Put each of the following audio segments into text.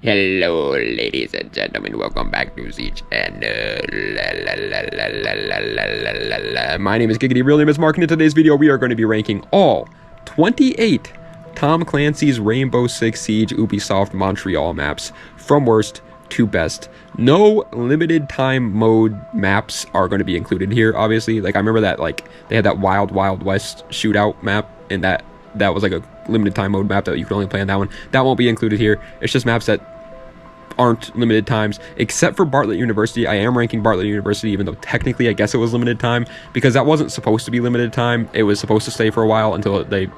Hello, ladies and gentlemen. Welcome back to the channel. My name is Giggity. Real name is Mark. And in today's video, we are going to be ranking all 28 Tom Clancy's Rainbow Six Siege Ubisoft Montreal maps from worst to best. No limited time mode maps are going to be included here. Obviously, like I remember that they had that Wild West shootout map, and that was like a limited time mode map that you could only play on that one. That won't be included here. It's just maps that aren't limited times, except for Bartlett University. I am ranking Bartlett University, even though technically I guess it was limited time, because that wasn't supposed to be limited time. It was supposed to stay for a while until they,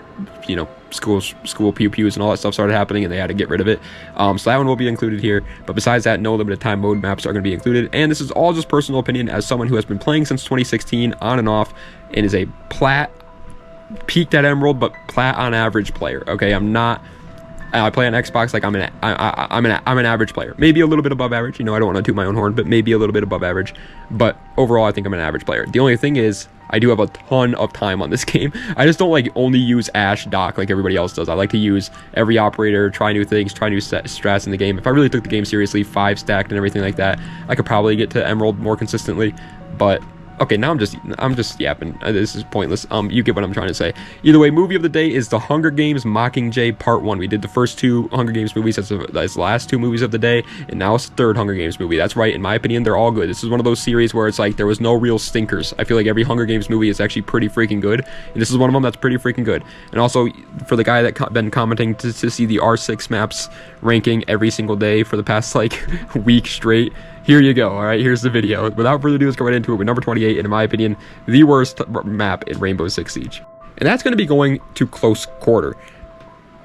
school pew-pews and all that stuff started happening, and they had to get rid of it. So that one will be included here, but besides that, no limited time mode maps are going to be included. And this is all just personal opinion as someone who has been playing since 2016 on and off, and is a plat, peaked at Emerald, but plat on average player. Okay, I play on Xbox like I'm an average player, maybe a little bit above average. I don't want to toot my own horn, but maybe a little bit above average. But overall, I think I'm an average player. The only thing is, I do have a ton of time on this game. I just don't only use Ash Doc like everybody else does. I like to use every operator, try new things, try new strats in the game. If I really took the game seriously, 5 stacked and everything like that, I could probably get to Emerald more consistently. But okay, now I'm just yapping. This is pointless. You get what I'm trying to say. Either way, movie of the day is The Hunger Games Mockingjay Part 1. We did the first 2 Hunger Games movies. That's the last 2 movies of the day, and now it's the 3rd Hunger Games movie. That's right. In my opinion, they're all good. This is one of those series where it's like there was no real stinkers. I feel like every Hunger Games movie is actually pretty freaking good, and this is one of them that's pretty freaking good. And also, for the guy that been commenting to see the R6 maps ranking every single day for the past week straight, here you go. All right, here's the video. Without further ado, let's go right into it with number 28, and in my opinion, the worst map in Rainbow Six Siege. And that's going to be going to Close Quarter.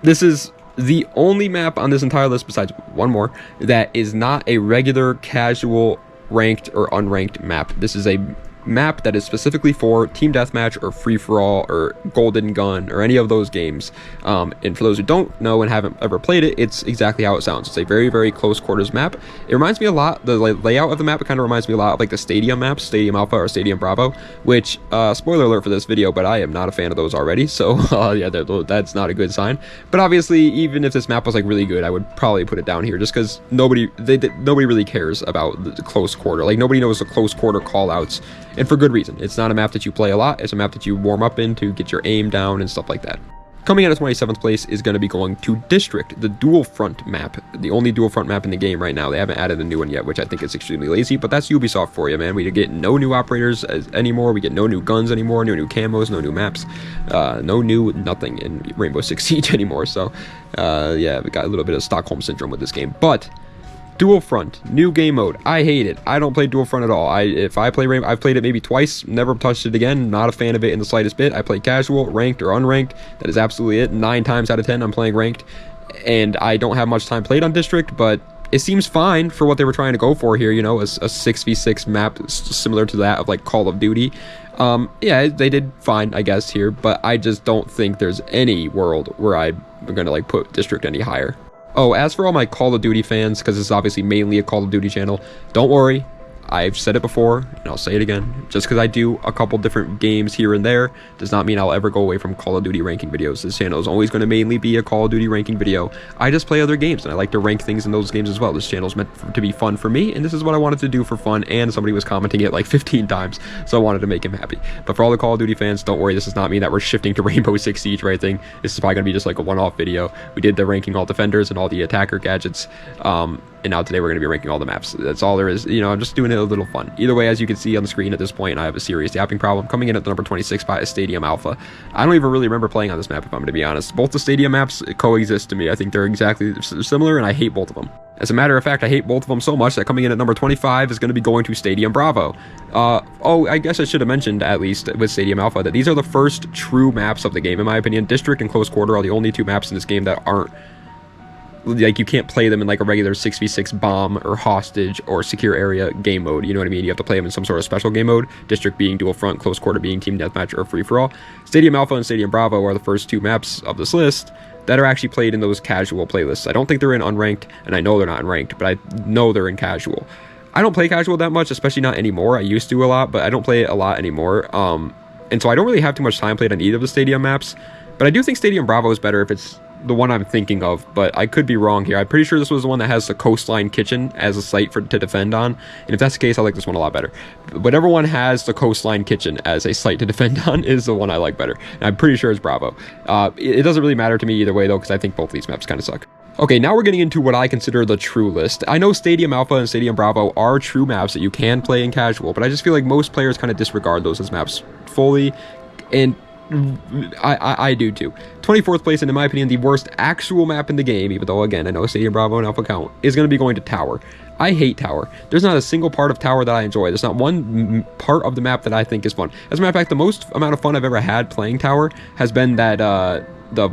This is the only map on this entire list, besides one more, that is not a regular, casual, ranked, or unranked map. This is a map that is specifically for team deathmatch or free-for-all or golden gun or any of those games. And for those who don't know and haven't ever played it, it's exactly how it sounds. It's a very, very close quarters map. It reminds me a lot, the layout of the map, it kind of reminds me a lot of the stadium maps, Stadium Alpha or Stadium Bravo, which, spoiler alert for this video, but I am not a fan of those already, so yeah, that's not a good sign. But obviously, even if this map was really good, I would probably put it down here just because nobody really cares about the close quarter. Nobody knows the close quarter callouts. And for good reason. It's not a map that you play a lot. It's a map that you warm up in to get your aim down and stuff like that. Coming in at 27th place is going to be going to District, the dual front map. The only dual front map in the game right now. They haven't added a new one yet, which I think is extremely lazy, but that's Ubisoft for you, man. We get no new operators anymore. We get no new guns anymore, no new camos, no new maps, no new nothing in Rainbow Six Siege anymore. So, yeah, we got a little bit of Stockholm Syndrome with this game. But dual front, new game mode. I hate it. I don't play dual front at all. If I play Rainbow, I've played it maybe twice, never touched it again. Not a fan of it in the slightest bit. I play casual, ranked, or unranked. That is absolutely it. 9 times out of 10, I'm playing ranked, and I don't have much time played on District, but it seems fine for what they were trying to go for here. A 6v6 map similar to that of Call of Duty. Yeah, they did fine, I guess, here, but I just don't think there's any world where I'm gonna put District any higher. Oh, as for all my Call of Duty fans, because this is obviously mainly a Call of Duty channel, don't worry. I've said it before, and I'll say it again. Just because I do a couple different games here and there does not mean I'll ever go away from Call of Duty ranking videos. This channel is always going to mainly be a Call of Duty ranking video. I just play other games, and I like to rank things in those games as well. This channel is meant to be fun for me, and this is what I wanted to do for fun, and somebody was commenting it 15 times, so I wanted to make him happy. But for all the Call of Duty fans, don't worry, this does not mean that we're shifting to Rainbow Six Siege or anything. This is probably going to be just a one-off video. We did the ranking all defenders and all the attacker gadgets, and now today we're going to be ranking all the maps. That's all there is. I'm just doing it a little fun. Either way, as you can see on the screen at this point, I have a serious yapping problem. Coming in at the number 26 spot is Stadium Alpha. I don't even really remember playing on this map, if I'm going to be honest. Both the Stadium maps coexist to me. I think they're exactly similar, and I hate both of them. As a matter of fact, I hate both of them so much that coming in at number 25 is going to be going to Stadium Bravo. Oh, I guess I should have mentioned, at least with Stadium Alpha, that these are the first true maps of the game, in my opinion. District and Close Quarter are the only 2 maps in this game that aren't you can't play them in a regular 6v6 bomb or hostage or secure area game mode. You know what I mean? You have to play them in some sort of special game mode. District being dual front, Close Quarter being team deathmatch or free for all. Stadium Alpha and Stadium Bravo are the first 2 maps of this list that are actually played in those casual playlists. I don't think they're in unranked, and I know they're not in ranked, but I know they're in casual. I don't play casual that much, especially not anymore. I used to a lot, but I don't play it a lot anymore. And so I don't really have too much time played on either of the Stadium maps. But I do think Stadium Bravo is better if it's the one I'm thinking of, but I could be wrong here. I'm pretty sure this was the one that has the Coastline kitchen as a site to defend on, and if that's the case, I like this one a lot better. Whatever one has the Coastline kitchen as a site to defend on is the one I like better, and I'm pretty sure it's Bravo. It doesn't really matter to me either way, though, because I think both of these maps kind of suck. Okay, now we're getting into what I consider the true list. I know Stadium Alpha and Stadium Bravo are true maps that you can play in casual, but I just feel like most players kind of disregard those as maps fully, and I do too. 24th place, and in my opinion, the worst actual map in the game, even though, again, I know Stadium Bravo and Alpha count, is going to be going to Tower. I hate Tower. There's not a single part of Tower that I enjoy. There's not one part of the map that I think is fun. As a matter of fact, the most amount of fun I've ever had playing Tower has been that, the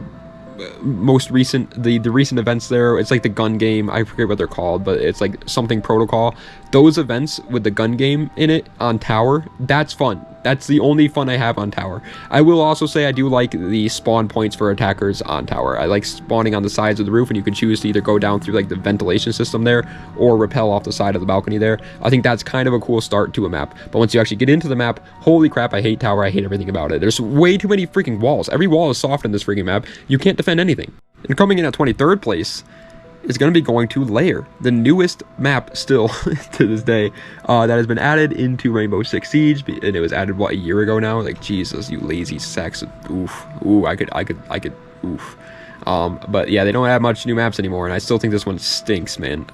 most recent, the recent events there. It's like the gun game. I forget what they're called, but it's like something protocol. Those events with the gun game in it on Tower, that's fun. That's the only fun I have on Tower. I will also say I do like the spawn points for attackers on Tower. I like spawning on the sides of the roof, and you can choose to either go down through like the ventilation system there or rappel off the side of the balcony there. I think that's kind of a cool start to a map. But once you actually get into the map, holy crap, I hate Tower. I hate everything about it. There's way too many freaking walls. Every wall is soft in this freaking map. You can't defend anything. And coming in at 23rd place is going to be going to Lair, the newest map still to this day, that has been added into Rainbow Six Siege, and it was added, what, a year ago now? Like, Jesus, you lazy sacks. Oof. Ooh, I could, oof. But yeah, they don't have much new maps anymore, and I still think this one stinks, man.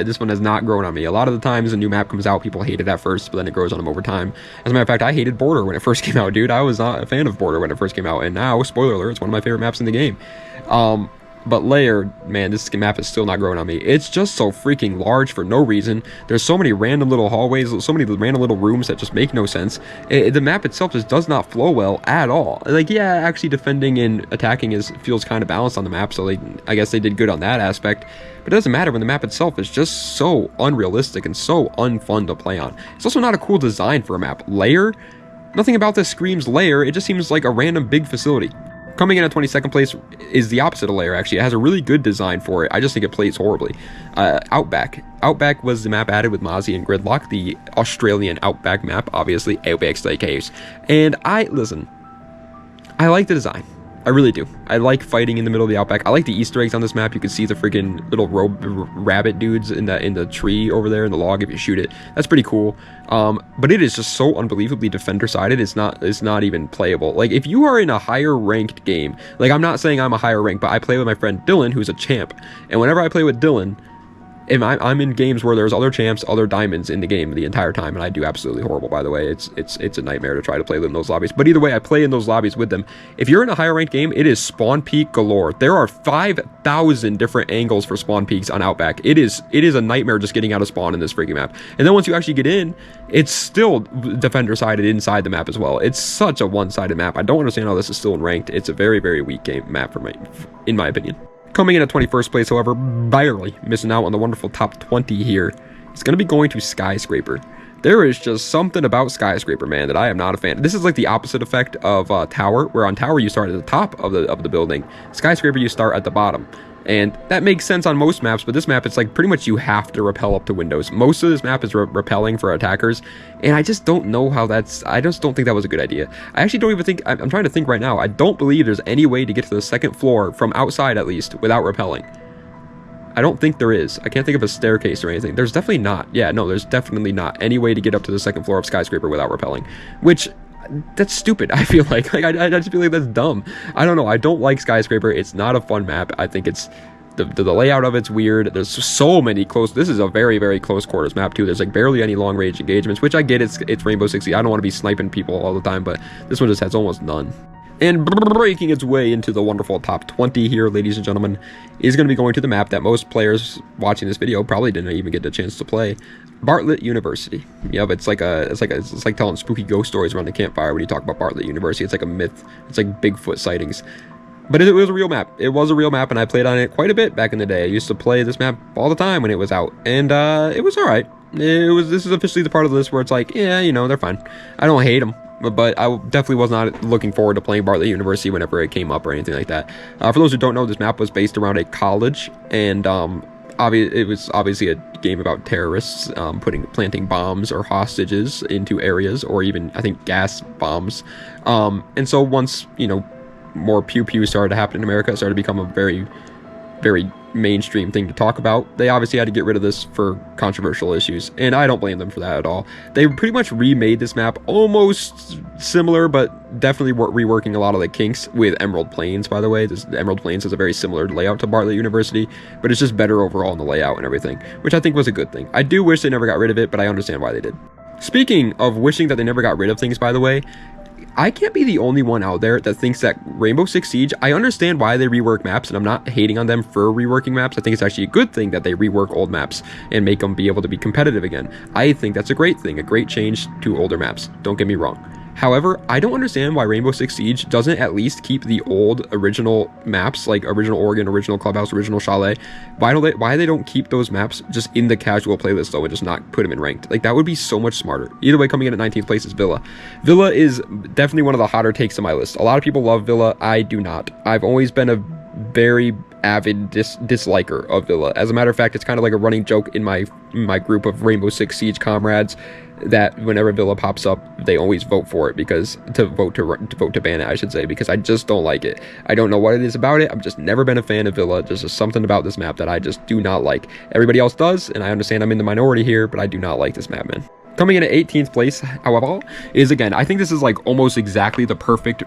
This one has not grown on me. A lot of the times a new map comes out, people hate it at first, but then it grows on them over time. As a matter of fact, I hated Border when it first came out, dude. I was not a fan of Border when it first came out, and now, spoiler alert, it's one of my favorite maps in the game. But Lair, man, this map is still not growing on me. It's just so freaking large for no reason. There's so many random little hallways, so many random little rooms that just make no sense. The map itself just does not flow well at all. Like, yeah, actually defending and attacking feels kind of balanced on the map, so I guess they did good on that aspect. But it doesn't matter when the map itself is just so unrealistic and so unfun to play on. It's also not a cool design for a map. Lair? Nothing about this screams Lair. It just seems like a random big facility. Coming in at 22nd place is the opposite of Lair, actually. It has a really good design for it. I just think it plays horribly. Outback. Outback was the map added with Mozzie and Gridlock, the Australian Outback map, obviously. Outback Steakhouse. And listen, I like the design. I really do. I like fighting in the middle of the Outback. I like the Easter eggs on this map. You can see the freaking little rabbit dudes in the tree over there in the log if you shoot it. That's pretty cool. But it is just so unbelievably defender-sided. It's not even playable. Like, if you are in a higher ranked game, like, I'm not saying I'm a higher rank, but I play with my friend Dylan, who's a champ. And whenever I play with Dylan, if I'm in games where there's other champs, other diamonds in the game the entire time, and I do absolutely horrible, by the way. It's a nightmare to try to play in those lobbies. But either way, I play in those lobbies with them. If you're in a higher ranked game, it is spawn peak galore. There are 5,000 different angles for spawn peaks on Outback. It is a nightmare just getting out of spawn in this freaking map. And then once you actually get in, it's still defender-sided inside the map as well. It's such a one-sided map. I don't understand how this is still in ranked. It's a very, very weak game map in my opinion. Coming in at 21st place, however, barely missing out on the wonderful top 20 here, it's going to be going to Skyscraper. There is just something about Skyscraper, man, that I am not a fan. This is like the opposite effect of Tower, where on Tower you start at the top of the building. Skyscraper, you start at the bottom. And that makes sense on most maps, but this map, it's like pretty much you have to rappel up to windows. Most of this map is rappelling for attackers, and I just don't know how I just don't think that was a good idea. I actually don't even think, I'm trying to think right now, I don't believe there's any way to get to the second floor, from outside at least, without rappelling. I don't think there is. I can't think of a staircase or anything. There's definitely not. Yeah, no, there's definitely not any way to get up to the second floor of Skyscraper without rappelling, which... that's stupid. I feel like I just feel like that's dumb. I don't know. I don't like Skyscraper. It's not a fun map. I think it's the layout of it's weird. There's so many close. This is a very, very close quarters map too. There's like barely any long range engagements, which I get. It's Rainbow Six Siege. I don't want to be sniping people all the time, but this one just has almost none. And breaking its way into the wonderful top 20 here, ladies and gentlemen, is going to be going to the map that most players watching this video probably didn't even get the chance to play. Bartlett University. Yep, it's like telling spooky ghost stories around the campfire when you talk about Bartlett University. It's like a myth. It's like Bigfoot sightings. But it was a real map. It was a real map, and I played on it quite a bit back in the day. I used to play this map all the time when it was out, and it was all right. This is officially the part of the list where it's like, yeah, you know, they're fine. I don't hate them. But I definitely was not looking forward to playing Bartlett University whenever it came up or anything like that. For those who don't know, this map was based around a college, and it was obviously a game about terrorists planting bombs or hostages into areas, or even, I think, gas bombs. And so once, you know, more pew pew started to happen in America, it started to become a very, very mainstream thing to talk about. They obviously had to get rid of this for controversial issues, and I don't blame them for that at all. They pretty much remade this map almost similar, but definitely reworking a lot of the kinks with Emerald Plains, by the way. Emerald Plains is a very similar layout to Bartlett University, but it's just better overall in the layout and everything, which I think was a good thing. I do wish they never got rid of it, but I understand why they did. Speaking of wishing that they never got rid of things, by the way, I can't be the only one out there that thinks that Rainbow Six Siege, I understand why they rework maps, and I'm not hating on them for reworking maps. I think it's actually a good thing that they rework old maps and make them be able to be competitive again. I think that's a great thing, a great change to older maps. Don't get me wrong. However, I don't understand why Rainbow Six Siege doesn't at least keep the old original maps, like original Oregon, original Clubhouse, original Chalet. Why they don't keep those maps just in the casual playlist though, and just not put them in ranked? Like, that would be so much smarter. Either way, coming in at 19th place is Villa. Villa is definitely one of the hotter takes on my list. A lot of people love Villa. I do not. I've always been a very avid disliker of Villa. As a matter of fact, it's kind of like a running joke in my group of Rainbow Six Siege comrades that whenever Villa pops up, they always vote for it, because to vote to ban it, I should say, because I just don't like it. I don't know what it is about it. I've just never been a fan of Villa. There's just something about this map that I just do not like. Everybody else does, and I understand I'm in the minority here, but I do not like this map, man. Coming in at 18th place, however, is, again, I think this is like almost exactly the perfect,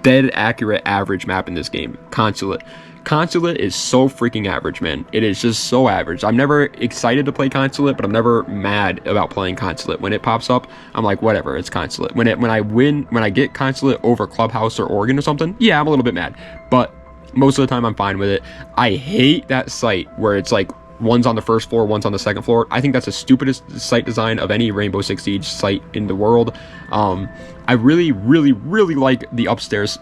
dead accurate average map in this game. Consulate. Consulate is so freaking average, man. It is just so average. I'm never excited to play Consulate, but I'm never mad about playing Consulate. When it pops up, I'm like, whatever, it's Consulate. When I get Consulate over Clubhouse or Oregon or something, yeah, I'm a little bit mad. But most of the time, I'm fine with it. I hate that site where it's like, one's on the first floor, one's on the second floor. I think that's the stupidest site design of any Rainbow Six Siege site in the world. I really, really, really like the upstairs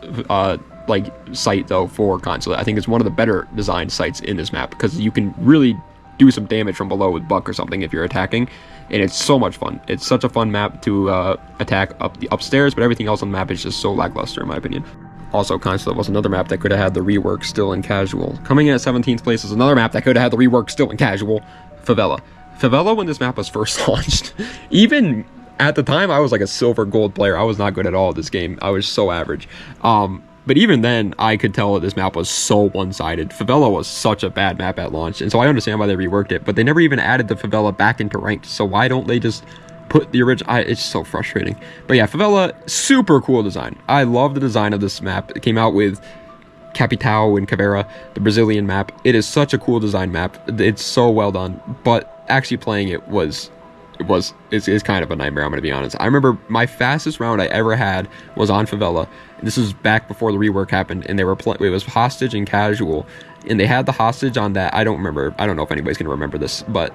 like site though for Consulate. I think it's one of the better designed sites in this map, because you can really do some damage from below with Buck or something if you're attacking, and it's so much fun. It's such a fun map to attack up the upstairs, but everything else on the map is just so lackluster in my opinion. Also, Consulate was another map that could have had the rework still in casual. Coming in at 17th place is another map that could have had the rework still in casual, Favela. Favela, when this map was first launched, even at the time I was like a silver gold player. I was not good at all at this game. I was so average. But even then, I could tell that this map was so one-sided. Favela was such a bad map at launch, and so I understand why they reworked it, but they never even added the Favela back into ranked, so why don't they just put the original... it's so frustrating. But yeah, Favela, super cool design. I love the design of this map. It came out with Capitão and Caveira, the Brazilian map. It is such a cool design map. It's so well done, but actually playing it is kind of a nightmare, I'm going to be honest. I remember my fastest round I ever had was on Favela. This was back before the rework happened, and they were it was hostage and casual, and they had the hostage on that. I don't know if anybody's going to remember this, but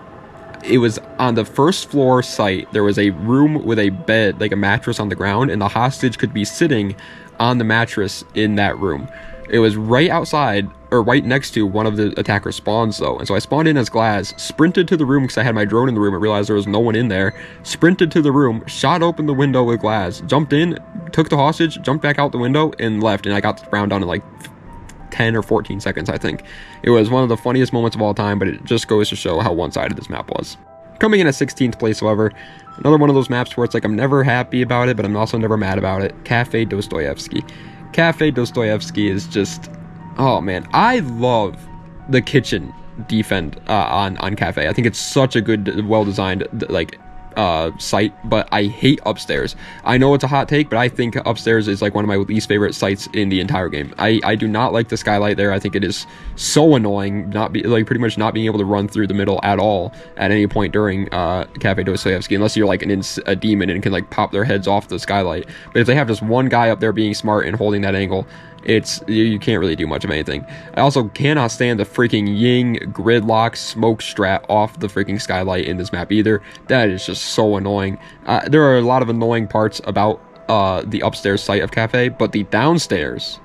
it was on the first floor site. There was a room with a bed, like a mattress on the ground, and the hostage could be sitting on the mattress in that room. It was right outside, or right next to one of the attacker spawns though. And so I spawned in as Glass, sprinted to the room because I had my drone in the room and realized there was no one in there, sprinted to the room, shot open the window with Glass, jumped in, took the hostage, jumped back out the window, and left. And I got the round done in like 10 or 14 seconds, I think. It was one of the funniest moments of all time, but it just goes to show how one-sided this map was. Coming in at 16th place, however, another one of those maps where it's like I'm never happy about it, but I'm also never mad about it. Cafe Dostoyevsky. Cafe Dostoyevsky is just, oh man, I love the kitchen defend on Cafe. I think it's such a good, well-designed like site, but I hate upstairs. I know it's a hot take, but I think upstairs is like one of my least favorite sites in the entire game. I do not like the skylight there. I think it is so annoying, pretty much not being able to run through the middle at all at any point during Cafe Dostoyevsky, unless you're like a demon and can like pop their heads off the skylight. But if they have just one guy up there being smart and holding that angle, you can't really do much of anything. I also cannot stand the freaking Ying gridlock smoke strat off the freaking skylight in this map either. That is just so annoying. There are a lot of annoying parts about the upstairs site of Cafe, but the downstairs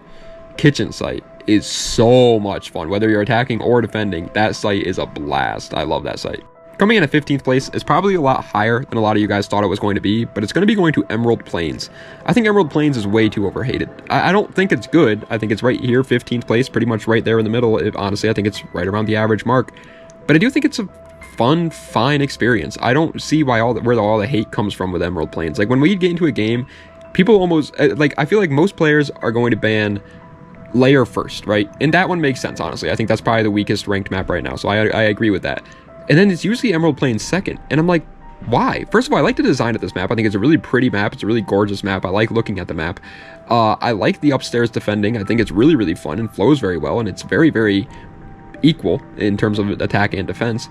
kitchen site is so much fun. Whether you're attacking or defending, that site is a blast. I love that site. Coming in at 15th place is probably a lot higher than a lot of you guys thought it was going to be, but it's going to be going to Emerald Plains. I think Emerald Plains is way too overhated. I don't think it's good. I think it's right here, 15th place, pretty much right there in the middle. Honestly, I think it's right around the average mark. But I do think it's a fun, fine experience. I don't see where all the hate comes from with Emerald Plains. Like when we get into a game, people almost, like, I feel like most players are going to ban Lair first, right? And that one makes sense, honestly. I think that's probably the weakest ranked map right now, so I agree with that. And then it's usually Emerald Plains second, and I'm like, why? First of all, I like the design of this map. I think it's a really pretty map. It's a really gorgeous map. I like looking at the map. I like the upstairs defending. I think it's really, really fun and flows very well, and it's very, very equal in terms of attack and defense.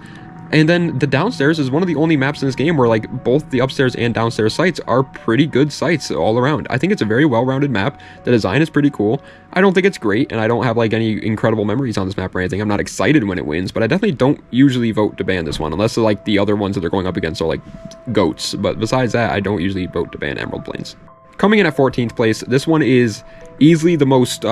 And then the downstairs is one of the only maps in this game where, like, both the upstairs and downstairs sites are pretty good sites all around. I think it's a very well-rounded map. The design is pretty cool. I don't think it's great, and I don't have, like, any incredible memories on this map or anything. I'm not excited when it wins, but I definitely don't usually vote to ban this one, unless, like, the other ones that they're going up against are, like, goats. But besides that, I don't usually vote to ban Emerald Plains. Coming in at 14th place, this one is easily the most,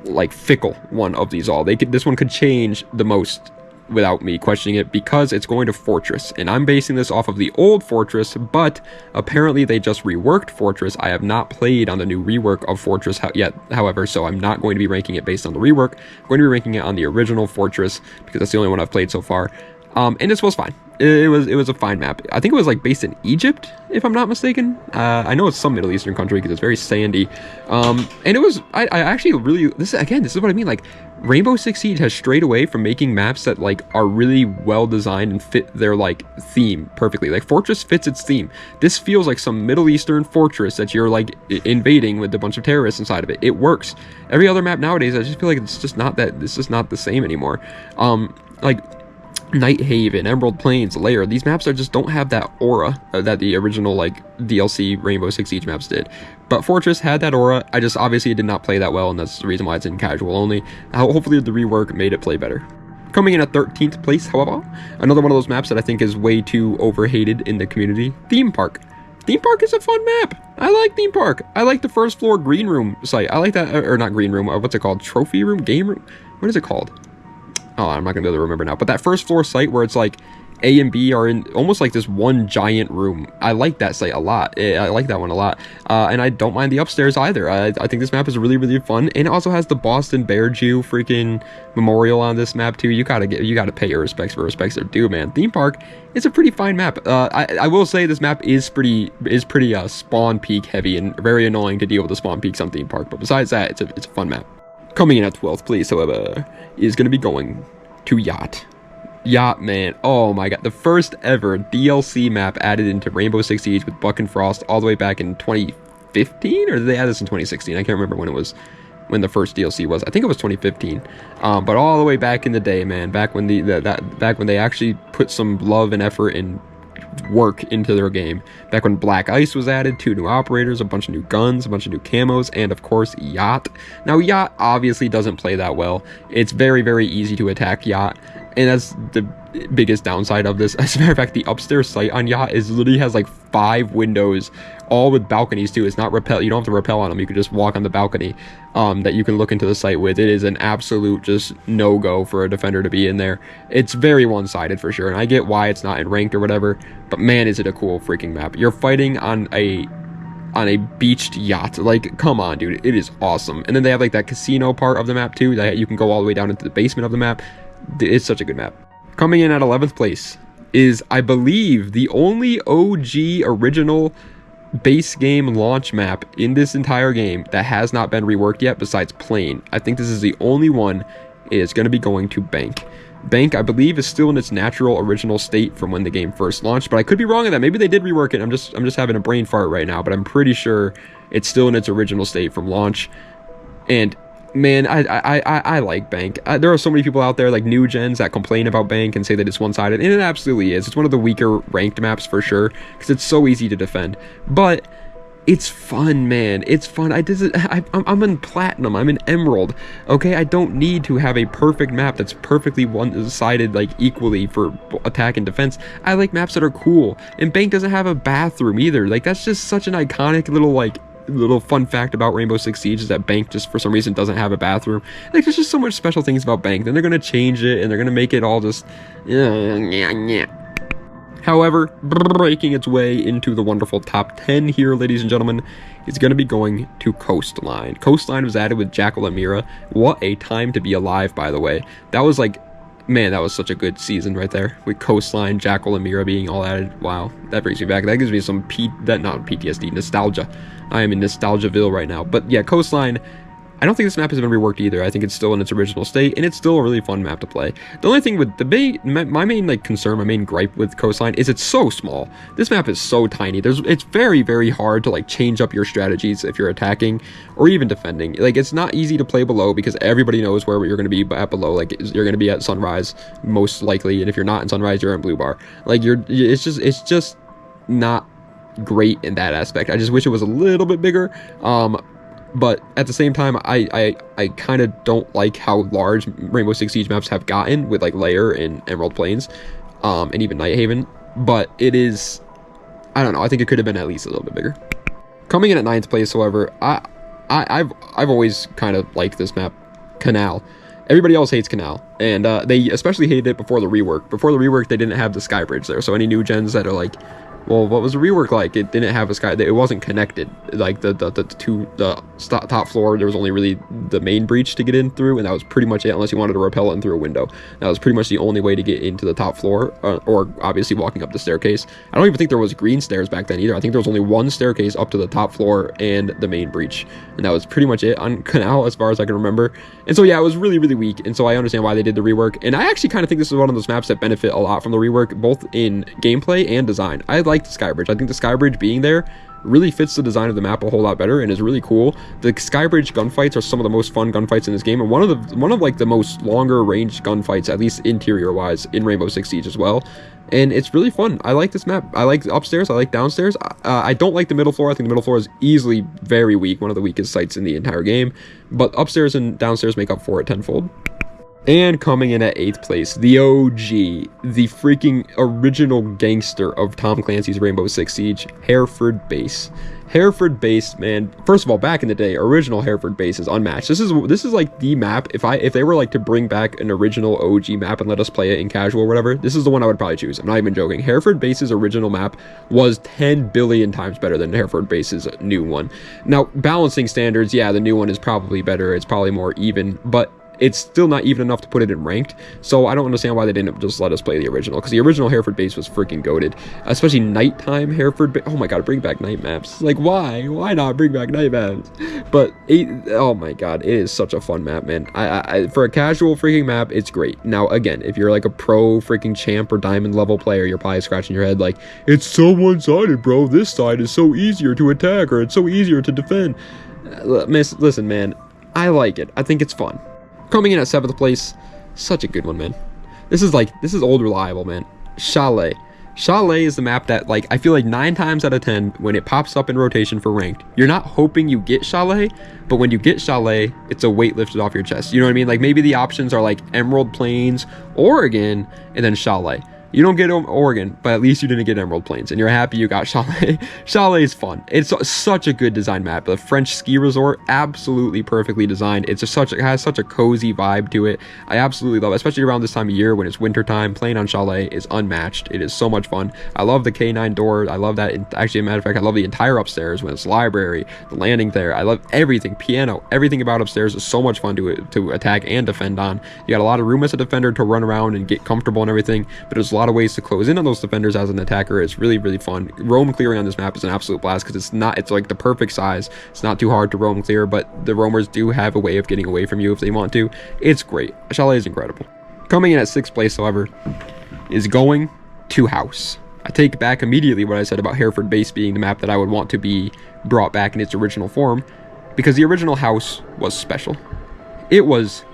like, fickle one of these all. This one could change the most without me questioning it, because it's going to Fortress, and I'm basing this off of the old Fortress, but apparently they just reworked Fortress. I have not played on the new rework of Fortress yet, however, so I'm not going to be ranking it based on the rework. I'm going to be ranking it on the original Fortress, because that's the only one I've played so far. And this was fine. It was a fine map. I think it was, like, based in Egypt, if I'm not mistaken. I know it's some Middle Eastern country because it's very sandy. And it was, I actually really, this is what I mean, like, Rainbow Six Siege has strayed away from making maps that, like, are really well designed and fit their, like, theme perfectly. Like, Fortress fits its theme. This feels like some Middle Eastern fortress that you're, like, invading with a bunch of terrorists inside of it. It works. Every other map nowadays, I just feel like it's just not the same anymore. Like, Nighthaven, Emerald Plains, Lair, these maps just don't have that aura that the original, like, DLC Rainbow Six Siege maps did. But Fortress had that aura. I just obviously did not play that well, and that's the reason why it's in casual only. Hopefully the rework made it play better. Coming in at 13th place, however, another one of those maps that I think is way too overhated in the community, Theme Park. Theme Park is a fun map. I like Theme Park. I like the first floor green room site. I like that, or not green room, what's it called? Trophy room? Game room? What is it called? Oh, I'm not gonna be able to remember now. But that first floor site where it's like A and B are in almost like this one giant room. I like that site a lot. I like that one a lot. And I don't mind the upstairs either. I think this map is really, really fun. And it also has the Boston Bear Jew freaking memorial on this map too. You gotta pay your respects where respects are due, man. Theme Park is a pretty fine map. I will say this map is pretty spawn peak heavy and very annoying to deal with the spawn peaks on Theme Park. But besides that, it's a fun map. Coming in at 12th place, however, is going to be going to Yacht. Yacht, man. Oh my god. The first ever DLC map added into Rainbow Six Siege with Buck and Frost all the way back in 2015? Or did they add this in 2016? I can't remember when the first DLC was. I think it was 2015. But all the way back in the day, man. Back when back when they actually put some love and effort and work into their game. Back when Black Ice was added, 2 new operators, a bunch of new guns, a bunch of new camos, and of course Yacht. Now Yacht obviously doesn't play that well. It's very, very easy to attack Yacht, and that's the biggest downside of this. As a matter of fact, the upstairs site on Yacht literally has like 5 windows, all with balconies too. It's not rappel. You don't have to rappel on them. You can just walk on the balcony that you can look into the site with. It is an absolute just no-go for a defender to be in there. It's very one-sided for sure, and I get why it's not in ranked or whatever, but man, is it a cool freaking map. You're fighting on a beached yacht. Like, come on, dude. It is awesome. And then they have like that casino part of the map too, that you can go all the way down into the basement of the map. It's such a good map. Coming in at 11th place is, I believe, the only OG original base game launch map in this entire game that has not been reworked yet besides Plane. I think this is the only one. It's going to be going to Bank. Bank, I believe, is still in its natural original state from when the game first launched, but I could be wrong on that. Maybe they did rework it. I'm just having a brain fart right now, but I'm pretty sure it's still in its original state from launch. And man, I like Bank. There are so many people out there, like new gens, that complain about Bank and say that it's one-sided, and it absolutely is. It's one of the weaker ranked maps for sure, because it's so easy to defend. But it's fun, man. It's fun. I'm in Platinum. I'm in Emerald. Okay, I don't need to have a perfect map that's perfectly one-sided, like, equally for attack and defense. I like maps that are cool. And Bank doesn't have a bathroom either. Like, that's just such an iconic little fun fact about Rainbow Six Siege, is that Bank just for some reason doesn't have a bathroom. Like, there's just so much special things about Bank. Then they're gonna change it and they're gonna make it all just However, breaking its way into the wonderful top 10 here, ladies and gentlemen, is going to be going to Coastline. Coastline was added with Jackal and Mira. What a time to be alive, by the way. That was like Man, that was such a good season right there. With Coastline, Jackal, and Mira being all added. Wow, that brings me back. That gives me some not PTSD, nostalgia. I am in Nostalgiaville right now. But yeah, Coastline, I don't think this map has been reworked either. I think it's still in its original state, and it's still a really fun map to play. The only thing with my main like concern, my main gripe with Coastline is it's so small. This map is so tiny. It's very, very hard to like change up your strategies if you're attacking or even defending. Like, it's not easy to play below because everybody knows where you're going to be at below. Like, you're going to be at Sunrise most likely, and if you're not in Sunrise, you're in Blue Bar. Like, it's just not great in that aspect. I just wish it was a little bit bigger. But at the same time, I kind of don't like how large Rainbow Six Siege maps have gotten with like Lair and Emerald Plains, and even Nighthaven. But it is, I don't know. I think it could have been at least a little bit bigger. Coming in at 9th place, however, I've always kind of liked this map, Kanal. Everybody else hates Kanal, and they especially hated it before the rework. Before the rework, they didn't have the sky bridge there. So any new gens that are like, well, what was the rework like? It didn't have a sky. It wasn't connected. Like the top floor, there was only really the main breach to get in through, and that was pretty much it. Unless you wanted to rappel in through a window, that was pretty much the only way to get into the top floor, or obviously walking up the staircase. I don't even think there was green stairs back then either. I think there was only one staircase up to the top floor and the main breach, and that was pretty much it on Kanal as far as I can remember. And so yeah, it was really, really weak. And so I understand why they did the rework. And I actually kind of think this is one of those maps that benefit a lot from the rework, both in gameplay and design. I like the Skybridge. I think the Skybridge being there really fits the design of the map a whole lot better and is really cool. The Skybridge gunfights are some of the most fun gunfights in this game, and one of like the most longer range gunfights, at least interior wise, in Rainbow Six Siege as well. And it's really fun. I like this map. I like upstairs. I like downstairs. I don't like the middle floor. I think the middle floor is easily very weak, one of the weakest sites in the entire game. But upstairs and downstairs make up for it tenfold. And coming in at 8th place, the OG, the freaking original gangster of Tom Clancy's Rainbow Six Siege, Hereford Base. Hereford Base, man. First of all, back in the day, original Hereford Base is unmatched. This is like the map. If they were like to bring back an original OG map and let us play it in casual or whatever, this is the one I would probably choose. I'm not even joking. Hereford Base's original map was 10 billion times better than Hereford Base's new one. Now, balancing standards, yeah, the new one is probably better. It's probably more even, but it's still not even enough to put it in ranked. So I don't understand why they didn't just let us play the original, because the original Hereford Base was freaking goated, especially nighttime Hereford Base. Oh my god, bring back night maps. Like, why not bring back night maps? But oh my god, it is such a fun map, man. I for a casual freaking map, it's great. Now again, if you're like a pro freaking champ or diamond level player, you're probably scratching your head like, it's so one-sided, bro. This side is so easier to attack, or it's so easier to defend. Listen, man, I like it. I think it's fun. Coming in at 7th place, such a good one, man. This is old reliable, man. Chalet. Chalet is the map that, like, I feel like 9 times out of 10, when it pops up in rotation for ranked, you're not hoping you get Chalet, but when you get Chalet, it's a weight lifted off your chest. You know what I mean? Like, maybe the options are like Emerald Plains, Oregon, and then Chalet. You don't get Oregon, but at least you didn't get Emerald Plains, and you're happy you got Chalet. Chalet is fun. It's such a good design map. The French ski resort, absolutely perfectly designed. It has such a cozy vibe to it. I absolutely love it, especially around this time of year when it's winter time. Playing on Chalet is unmatched. It is so much fun. I love the K9 door. I love that. Actually, as a matter of fact, I love the entire upstairs when it's library, the landing there. I love everything. Piano, everything about upstairs is so much fun to attack and defend on. You got a lot of room as a defender to run around and get comfortable and everything, but there's a lot of ways to close in on those defenders as an attacker. It's really, really fun. Roam clearing on this map is an absolute blast because it's like the perfect size. It's not too hard to roam clear, but the roamers do have a way of getting away from you if they want to. It's great. Chalet is incredible. Coming in at 6th place, however, is going to House. I take back immediately what I said about Hereford Base being the map that I would want to be brought back in its original form, because the original House was special. It was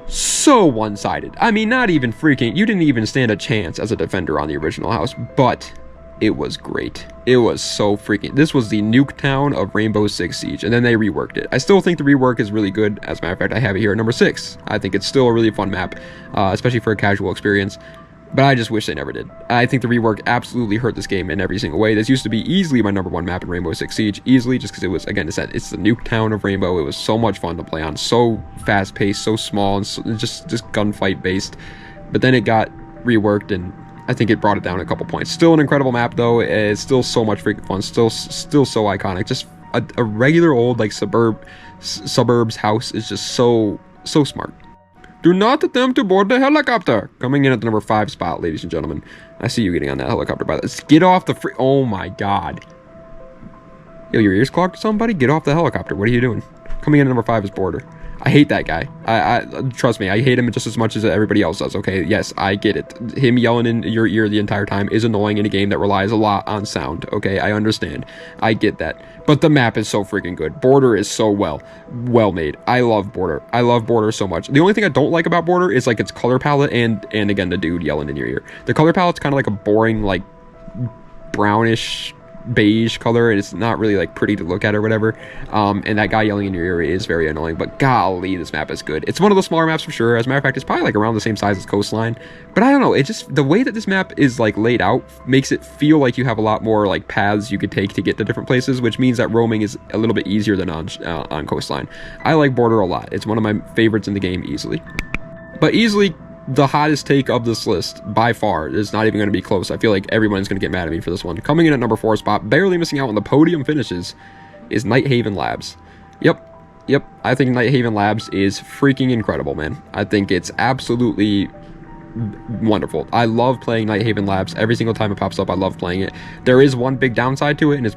so one-sided. I mean, not even freaking, you didn't even stand a chance as a defender on the original House, but it was great. It was so freaking, this was the Nuketown of Rainbow Six Siege, and then they reworked it. I still think the rework is really good. As a matter of fact, I have it here at number 6. I think it's still a really fun map, especially for a casual experience, but I just wish they never did. I think the rework absolutely hurt this game in every single way. This used to be easily my number 1 map in Rainbow Six Siege, easily, just because it was, again, it's the Nuketown of Rainbow. It was so much fun to play on, so fast-paced, so small, and so, just gunfight-based. But then it got reworked, and I think it brought it down a couple points. Still an incredible map, though. It's still so much freaking fun. Still so iconic. Just a regular old, like, suburbs house is just so smart. Do not attempt to board the helicopter. Coming in at the number 5 spot, ladies and gentlemen. I see you getting on that helicopter, by the way. Get off the free... Oh, my God. Yo, your ears clogged or something, buddy? Get off the helicopter. What are you doing? Coming in at number 5 is Border. I hate that guy. I trust me, I hate him just as much as everybody else does, okay? Yes, I get it. Him yelling in your ear the entire time is annoying in a game that relies a lot on sound, okay? I understand. I get that. But the map is so freaking good. Border is so well made. I love Border. I love Border so much. The only thing I don't like about Border is like its color palette and again, the dude yelling in your ear. The color palette's kind of like a boring, like brownish beige color, and it's not really like pretty to look at or whatever, and that guy yelling in your ear is very annoying. But golly, this map is good. It's one of the smaller maps for sure. As a matter of fact, it's probably like around the same size as Coastline, but I don't know, it just, the way that this map is like laid out makes it feel like you have a lot more like paths you could take to get to different places, which means that roaming is a little bit easier than on Coastline. I like Border a lot. It's one of my favorites in the game easily. But easily the hottest take of this list by far is not even going to be close. I feel like everyone's going to get mad at me for this one. Coming in at number 4 spot, barely missing out on the podium finishes, is Nighthaven Labs. Yep, I think Nighthaven Labs is freaking incredible, man. I think it's absolutely wonderful. I love playing Nighthaven Labs. Every single time it pops up, I love playing it. There is one big downside to it, and it's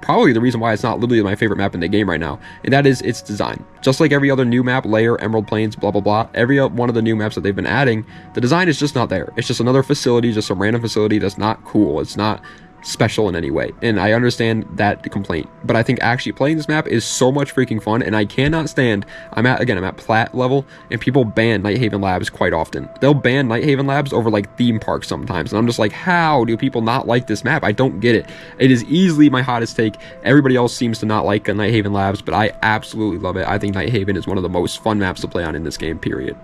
probably the reason why it's not literally my favorite map in the game right now, and that is its design. Just like every other new map, Lair, Emerald Plains, blah blah blah, every one of the new maps that they've been adding, the design is just not there. It's just another facility, just a random facility that's not cool. It's not special in any way, and I understand that complaint, but I think actually playing this map is so much freaking fun, and I cannot stand, I'm at plat level, and people ban Nighthaven Labs quite often. They'll ban Nighthaven Labs over like theme parks sometimes, and I'm just like, how do people not like this map? I don't get it. It is easily my hottest take. Everybody else seems to not like Nighthaven Labs, but I absolutely love it. I think Nighthaven is one of the most fun maps to play on in this game, period.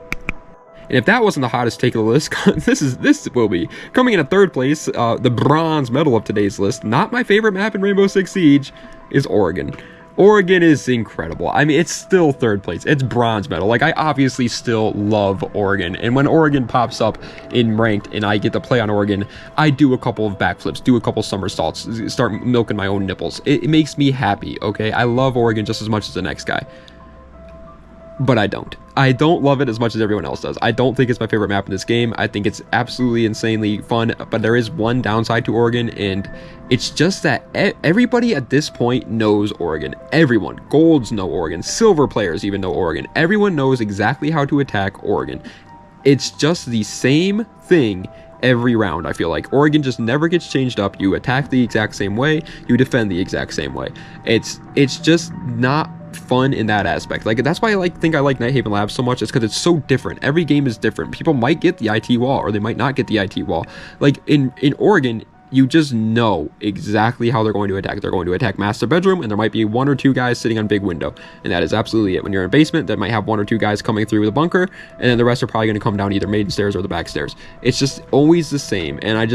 And if that wasn't the hottest take of the list, this will be. Coming in at 3rd place, the bronze medal of today's list, not my favorite map in Rainbow Six Siege, is Oregon. Oregon is incredible. I mean, it's still 3rd place. It's bronze medal. Like, I obviously still love Oregon. And when Oregon pops up in ranked and I get to play on Oregon, I do a couple of backflips, do a couple somersaults, start milking my own nipples. It makes me happy, okay? I love Oregon just as much as the next guy. But I don't love it as much as everyone else does. I don't think it's my favorite map in this game. I think it's absolutely insanely fun, but there is one downside to Oregon, and it's just that everybody at this point knows Oregon. Everyone. Golds know Oregon. Silver players even know Oregon. Everyone knows exactly how to attack Oregon. It's just the same thing every round. I feel like Oregon just never gets changed up. You attack the exact same way, you defend the exact same way. It's just not fun in that aspect. Like, that's why I think I like Nighthaven Labs so much. It's because it's so different. Every game is different. People might get the IT wall or they might not get the IT wall. Like in Oregon, you just know exactly how they're going to attack. They're going to attack master bedroom, and there might be 1 or 2 guys sitting on big window, and that is absolutely it. When you're in a basement, that might have 1 or 2 guys coming through the bunker, and then the rest are probably going to come down either maiden stairs or the back stairs. It's just always the same, and I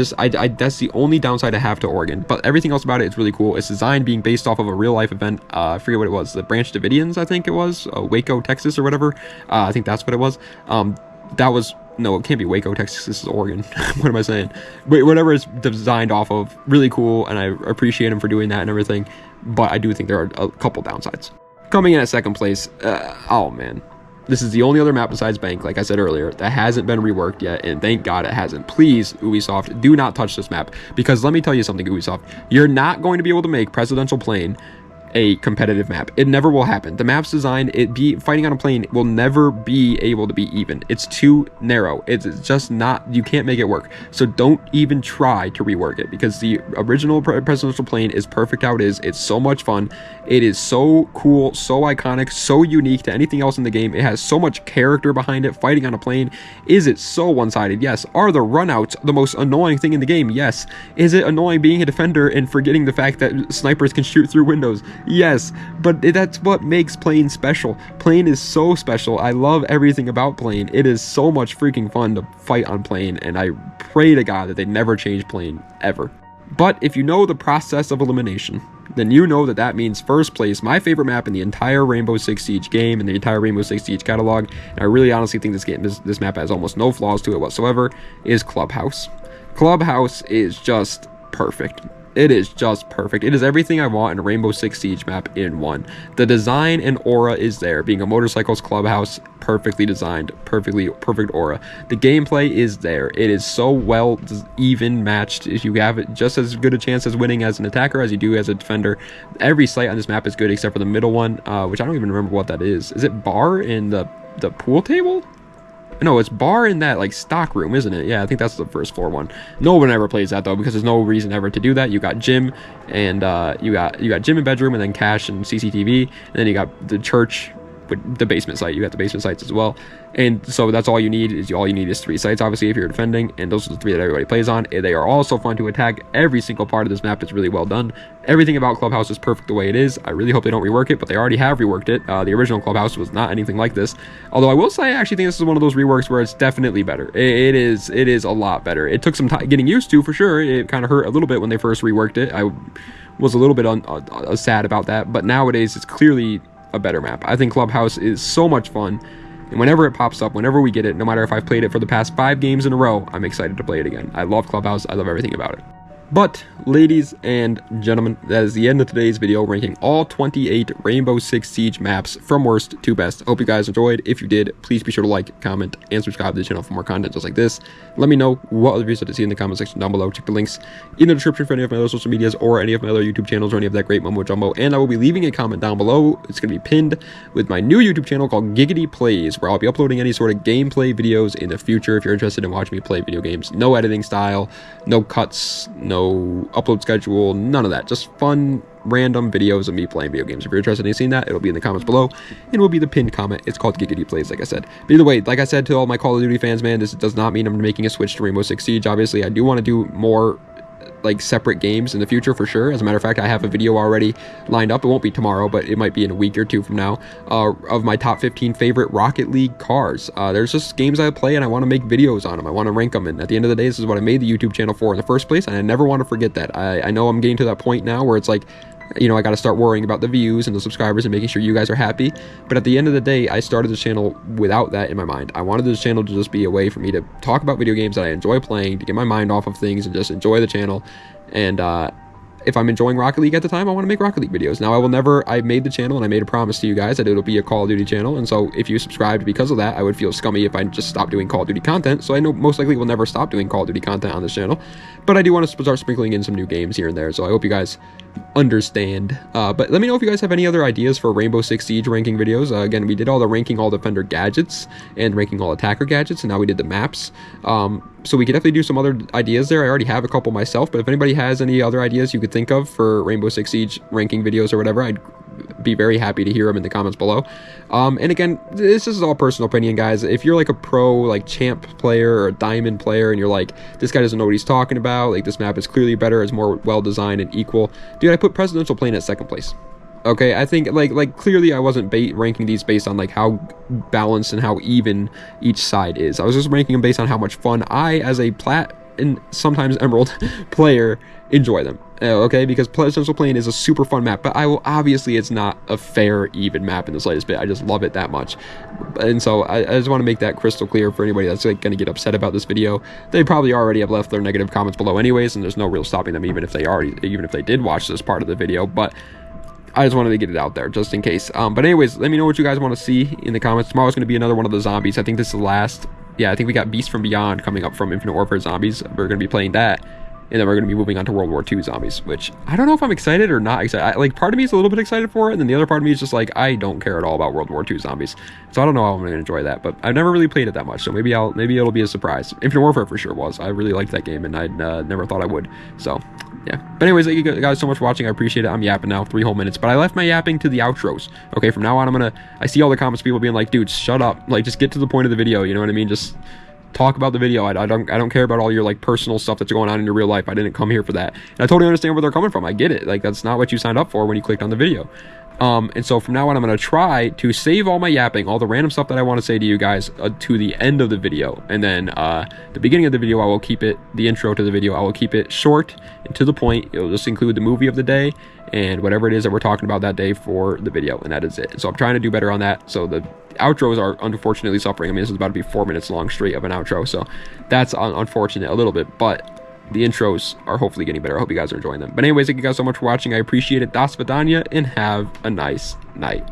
that's the only downside I have to Oregon. But everything else about it is really cool. Its design being based off of a real life event. I forget what it was. The Branch Davidians, I think it was, Waco, Texas, or whatever. I think that's what it was. That was. No, it can't be Waco, Texas. This is Oregon. What am I saying? But whatever it's designed off of, really cool, and I appreciate him for doing that and everything. But I do think there are a couple downsides. Coming in at 2nd place, oh man. This is the only other map besides Bank, like I said earlier, that hasn't been reworked yet, and thank God it hasn't. Please, Ubisoft, do not touch this map, because let me tell you something, Ubisoft. You're not going to be able to make Presidential Plain a competitive map. It never will happen. The map's design, fighting on a plane will never be able to be even. It's too narrow. It's just not, you can't make it work. So don't even try to rework it, because the original Presidential Plane is perfect how it is. It's so much fun. It is so cool, so iconic, so unique to anything else in the game. It has so much character behind it. Fighting on a plane, is it so one-sided? Yes. Are the runouts the most annoying thing in the game? Yes. Is it annoying being a defender and forgetting the fact that snipers can shoot through windows? Yes, but that's what makes Plane special. Plane is so special. I love everything about Plane. It is so much freaking fun to fight on Plane, and I pray to God that they never change Plane, ever. But if you know the process of elimination, then you know that that means 1st place, my favorite map in the entire Rainbow Six Siege game and the entire Rainbow Six Siege catalog, and I really honestly think this map has almost no flaws to it whatsoever, is Clubhouse. Clubhouse is just perfect. It is just perfect. It is everything I want in a Rainbow Six Siege map in one. The design and aura is there. Being a motorcycles clubhouse, perfectly designed, perfect aura. The gameplay is there. It is so well even matched. If you have it just as good a chance as winning as an attacker as you do as a defender. Every site on this map is good except for the middle one, which I don't even remember what that is. Is it bar in the pool table? No, it's bar in that like stock room, isn't it? Yeah, I think that's the first floor one. No one ever plays that though, because there's no reason ever to do that. You got gym and you got gym and bedroom, and then cash and CCTV, and then you got the church with the basement site. You got the basement sites as well, and so that's all you need. All you need is 3 sites, obviously, if you're defending, and those are the 3 that everybody plays on. They are also fun to attack. Every single part of this map is really well done. Everything about Clubhouse is perfect the way it is. I really hope they don't rework it, but they already have reworked it. The original Clubhouse was not anything like this, although I will say I actually think this is one of those reworks where it's definitely better. It is a lot better. It took some time getting used to, for sure. It kind of hurt a little bit when they first reworked it. I was a little bit sad about that, but nowadays it's clearly a better map. I think Clubhouse is so much fun, and whenever it pops up, whenever we get it, no matter if I've played it for the past 5 games in a row, I'm excited to play it again. I love Clubhouse. I love everything about it. But, ladies and gentlemen, that is the end of today's video, ranking all 28 Rainbow Six Siege maps from worst to best. Hope you guys enjoyed. If you did, please be sure to like, comment, and subscribe to the channel for more content just like this. Let me know what other videos to see in the comment section down below. Check the links in the description for any of my other social medias or any of my other YouTube channels or any of that great mumbo jumbo. And I will be leaving a comment down below. It's going to be pinned with my new YouTube channel called Giggity Plays, where I'll be uploading any sort of gameplay videos in the future if you're interested in watching me play video games. No editing style, no cuts, no upload schedule, none of that. Just fun, random videos of me playing video games. If you're interested in seeing that, it'll be in the comments below, and it will be the pinned comment. It's called Giggity Plays, like I said. But either way, like I said to all my Call of Duty fans, man, this does not mean I'm making a switch to Rainbow Six Siege. Obviously, I do want to do more like separate games in the future for sure. As a matter of fact, I have a video already lined up. It won't be tomorrow, but it might be in a week or 2 from now, of my top 15 favorite Rocket League cars. There's just games I play and I want to make videos on them. I want to rank them, and at the end of the day, this is what I made the YouTube channel for in the first place, and I never want to forget that. I know I'm getting to that point now where it's like, you know, I got to start worrying about the views and the subscribers and making sure you guys are happy. But at the end of the day, I started this channel without that in my mind. I wanted this channel to just be a way for me to talk about video games that I enjoy playing, to get my mind off of things and just enjoy the channel. And if I'm enjoying Rocket League at the time, I want to make Rocket League videos. Now, I made the channel and I made a promise to you guys that it'll be a Call of Duty channel. And so if you subscribed because of that, I would feel scummy if I just stopped doing Call of Duty content. So I know most likely we'll never stop doing Call of Duty content on this channel. But I do want to start sprinkling in some new games here and there. So I hope you guys understand. But let me know if you guys have any other ideas for Rainbow Six Siege ranking videos. Again, we did all the ranking all defender gadgets and ranking all attacker gadgets, and now we did the maps. So we could definitely do some other ideas there. I already have a couple myself, but if anybody has any other ideas you could think of for Rainbow Six Siege ranking videos or whatever, I'd be very happy to hear them in the comments below. And again, this is all personal opinion, guys. If you're like a pro, like champ player or a diamond player, and you're like, this guy doesn't know what he's talking about, like this map is clearly better, it's more well designed and equal, dude, I put Presidential Plane at 2nd place. Okay, I think like clearly I wasn't ranking these based on like how balanced and how even each side is. I was just ranking them based on how much fun I, as a plat and sometimes emerald player, enjoy them. Okay, because Presidential Plane is a super fun map, but obviously it's not a fair, even map in the slightest bit. I just love it that much, and so I just want to make that crystal clear for anybody that's like going to get upset about this video. They probably already have left their negative comments below anyways, and there's no real stopping them, even if they did watch this part of the video. But I just wanted to get it out there just in case. But anyways, let me know what you guys want to see in the comments. Tomorrow's going to be another one of the zombies. I think this is the last. Yeah, I think we got Beast from Beyond coming up from Infinite Warfare Zombies. We're going to be playing that, and then we're going to be moving on to World War II Zombies, which I don't know if I'm excited or not excited. Like, part of me is a little bit excited for it, and then the other part of me is just like, I don't care at all about World War II Zombies. So I don't know how I'm going to enjoy that, but I've never really played it that much, so maybe it'll be a surprise. Infinite Warfare for sure was. I really liked that game, and I never thought I would. So yeah. But anyways, thank you guys so much for watching. I appreciate it. I'm yapping now 3 whole minutes, but I left my yapping to the outros. Okay, from now on, I see all the comments, people being like, dude, shut up. Like, just get to the point of the video. You know what I mean? Just talk about the video. I don't care about all your like personal stuff that's going on in your real life. I didn't come here for that. And I totally understand where they're coming from. I get it. Like, that's not what you signed up for when you clicked on the video. And so from now on, I'm going to try to save all my yapping, all the random stuff that I want to say to you guys, to the end of the video. And then the beginning of the video, I will keep it, the intro to the video, I will keep it short and to the point. It'll just include the movie of the day and whatever it is that we're talking about that day for the video. And that is it. And so I'm trying to do better on that. So the outros are unfortunately suffering. I mean, this is about to be 4 minutes long straight of an outro. So that's unfortunate a little bit, but the intros are hopefully getting better. I hope you guys are enjoying them. But anyways, thank you guys so much for watching. I appreciate it. Das Vidania, and have a nice night.